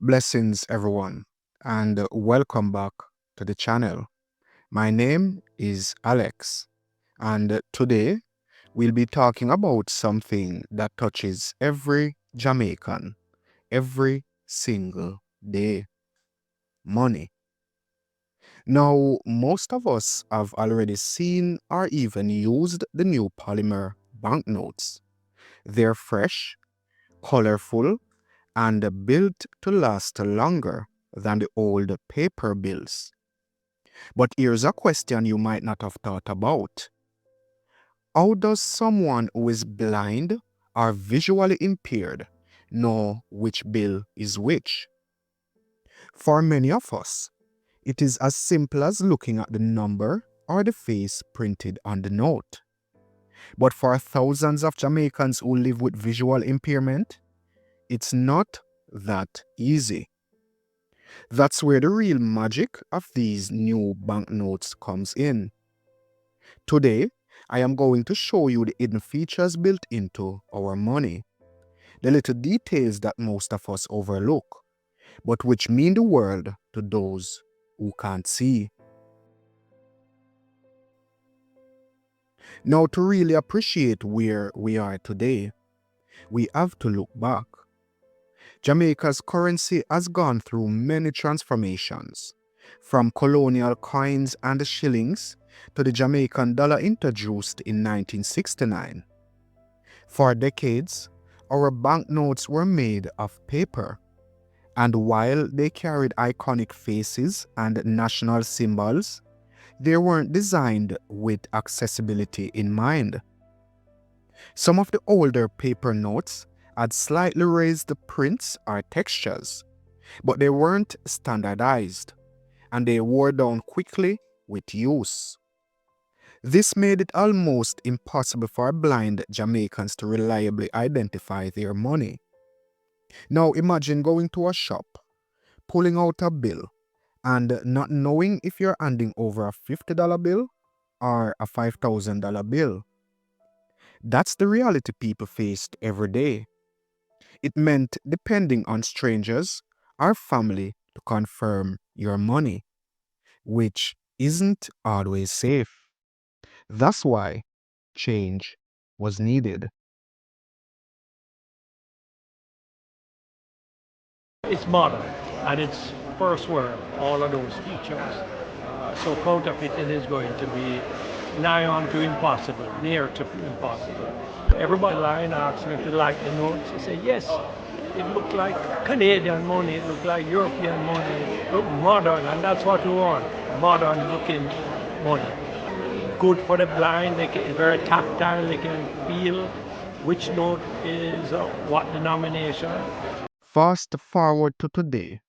Blessings, everyone, and welcome back to the channel. My name is Alex, and today we'll be talking about something that touches every Jamaican every single day: money. Now, most of us have already seen or even used the new Polymer banknotes. They're fresh, colorful, and built to last longer than the old paper bills. But here's a question you might not have thought about. How does someone who is blind or visually impaired know which bill is which? For many of us, it is as simple as looking at the number or the face printed on the note. But for thousands of Jamaicans who live with visual impairment, it's not that easy. That's where the real magic of these new banknotes comes in. Today, I am going to show you the hidden features built into our money, the little details that most of us overlook, but which mean the world to those who can't see. Now, to really appreciate where we are today, we have to look back. Jamaica's currency has gone through many transformations, from colonial coins and shillings to the Jamaican dollar introduced in 1969. For decades, our banknotes were made of paper, and while they carried iconic faces and national symbols, they weren't designed with accessibility in mind. Some of the older paper notes had slightly raised prints or textures, but they weren't standardized, and they wore down quickly with use. This made it almost impossible for blind Jamaicans to reliably identify their money. Now imagine going to a shop, pulling out a bill, and not knowing if you're handing over a $50 bill or a $5,000 bill. That's the reality people faced every day. It meant depending on strangers or family to confirm your money, which isn't always safe. That's why change was needed. It's modern and it's first world, all of those features. So counterfeiting is going to be nigh on to impossible, near to impossible. Everybody line asks me if they like the notes. I say, yes, it looked like Canadian money, it looked like European money, it looked modern, and that's what we want, modern looking money. Good for the blind, very tactile, they can feel which note is what denomination. Fast forward to today,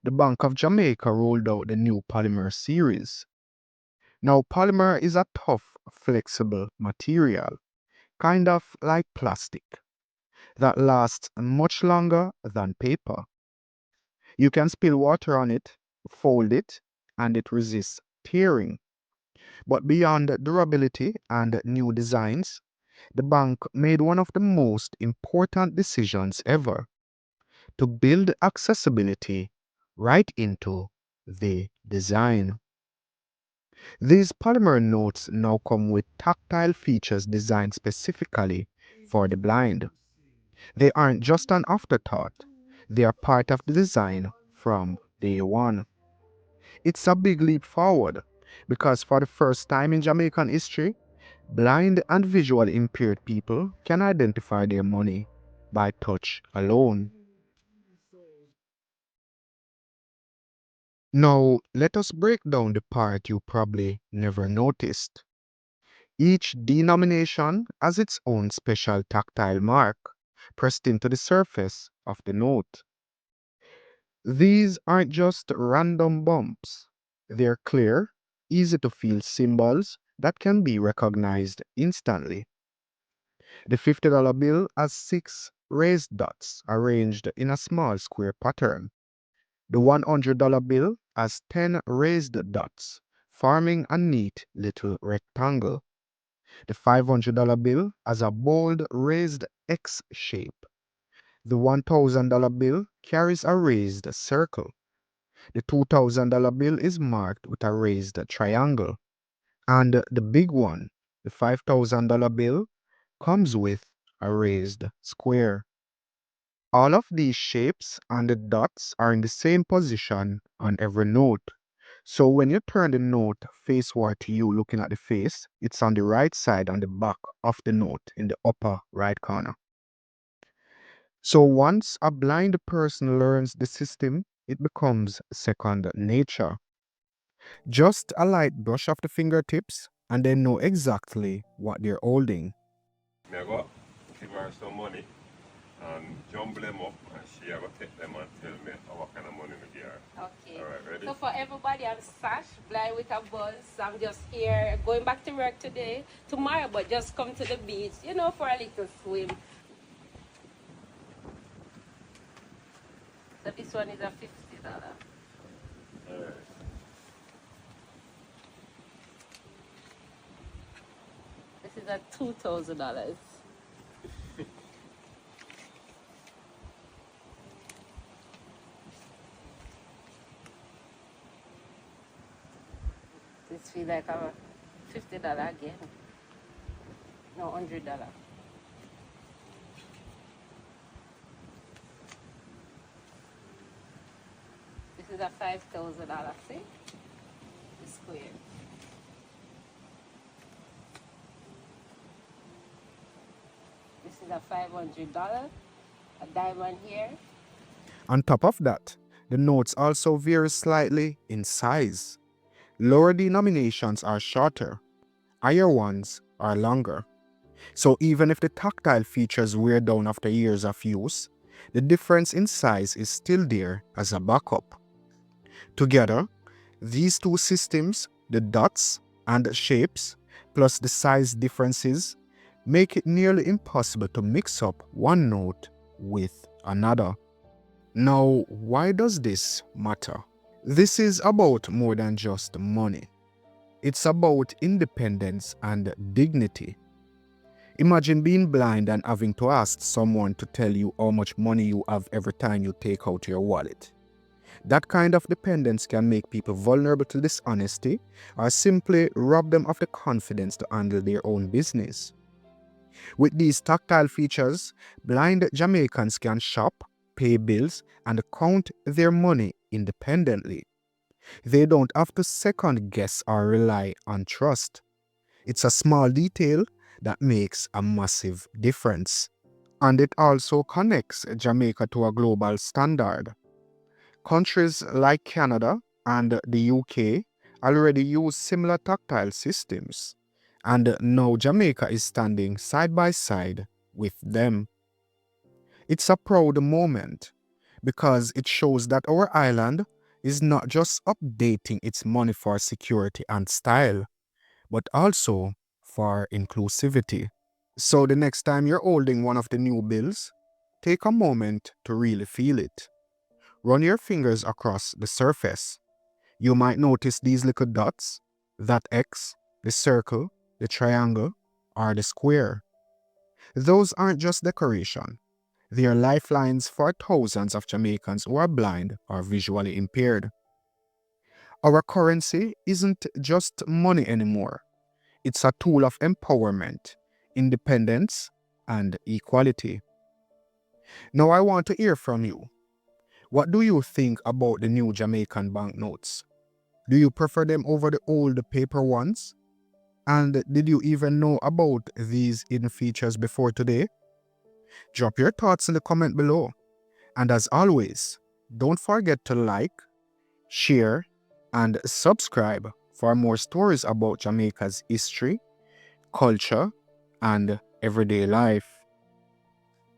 the Bank of Jamaica rolled out the new Polymer series. Now, polymer is a tough, flexible material, kind of like plastic, that lasts much longer than paper. You can spill water on it, fold it, and it resists tearing. But beyond durability and new designs, the bank made one of the most important decisions ever: to build accessibility right into the design. These polymer notes now come with tactile features designed specifically for the blind. They aren't just an afterthought, they are part of the design from day one. It's a big leap forward because for the first time in Jamaican history, blind and visually impaired people can identify their money by touch alone. Now, let us break down the part you probably never noticed. Each denomination has its own special tactile mark pressed into the surface of the note. These aren't just random bumps. They're clear, easy to feel symbols that can be recognized instantly. The $50 bill has 6 raised dots arranged in a small square pattern. The $100 bill has 10 raised dots, forming a neat little rectangle. The $500 bill has a bold raised X shape. The $1,000 bill carries a raised circle. The $2,000 bill is marked with a raised triangle. And the big one, the $5,000 bill, comes with a raised square. All of these shapes and the dots are in the same position on every note. So when you turn the note faceward to you looking at the face, it's on the right side on the back of the note in the upper right corner. So once a blind person learns the system, it becomes second nature. Just a light brush of the fingertips and they know exactly what they're holding. Me I go give her some money and jumble them up and she I go take them and tell me what kind of money we give her. Okay. Alright, ready? So for everybody, I'm Sash, blind with a buzz. I'm just here going back to work tomorrow, but just come to the beach, for a little swim. So this one is a $50. Alright. This is a $2,000. This feel like a $50 again. No, $100. This is a $5,000. See? The square. This is a $500. A diamond here. On top of that, the notes also vary slightly in size. Lower denominations are shorter, higher ones are longer. So even if the tactile features wear down after years of use, the difference in size is still there as a backup. Together, these two systems, the dots and the shapes, plus the size differences, make it nearly impossible to mix up one note with another. Now, why does this matter? This is about more than just money. It's about independence and dignity. Imagine being blind and having to ask someone to tell you how much money you have every time you take out your wallet. That kind of dependence can make people vulnerable to dishonesty or simply rob them of the confidence to handle their own business. With these tactile features, blind Jamaicans can shop, pay bills, and count their money independently. They don't have to second guess or rely on trust. It's a small detail that makes a massive difference. And it also connects Jamaica to a global standard. Countries like Canada and the UK already use similar tactile systems, and now Jamaica is standing side by side with them. It's a proud moment because it shows that our island is not just updating its money for security and style, but also for inclusivity. So the next time you're holding one of the new bills, take a moment to really feel it. Run your fingers across the surface. You might notice these little dots, that X, the circle, the triangle, or the square. Those aren't just decoration. They are lifelines for thousands of Jamaicans who are blind or visually impaired. Our currency isn't just money anymore. It's a tool of empowerment, independence, and equality. Now I want to hear from you. What do you think about the new Jamaican banknotes? Do you prefer them over the old paper ones? And did you even know about these hidden features before today? Drop your thoughts in the comment below. And as always, don't forget to like, share, and subscribe for more stories about Jamaica's history, culture, and everyday life.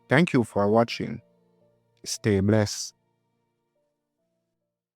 Thank you for watching. Stay blessed.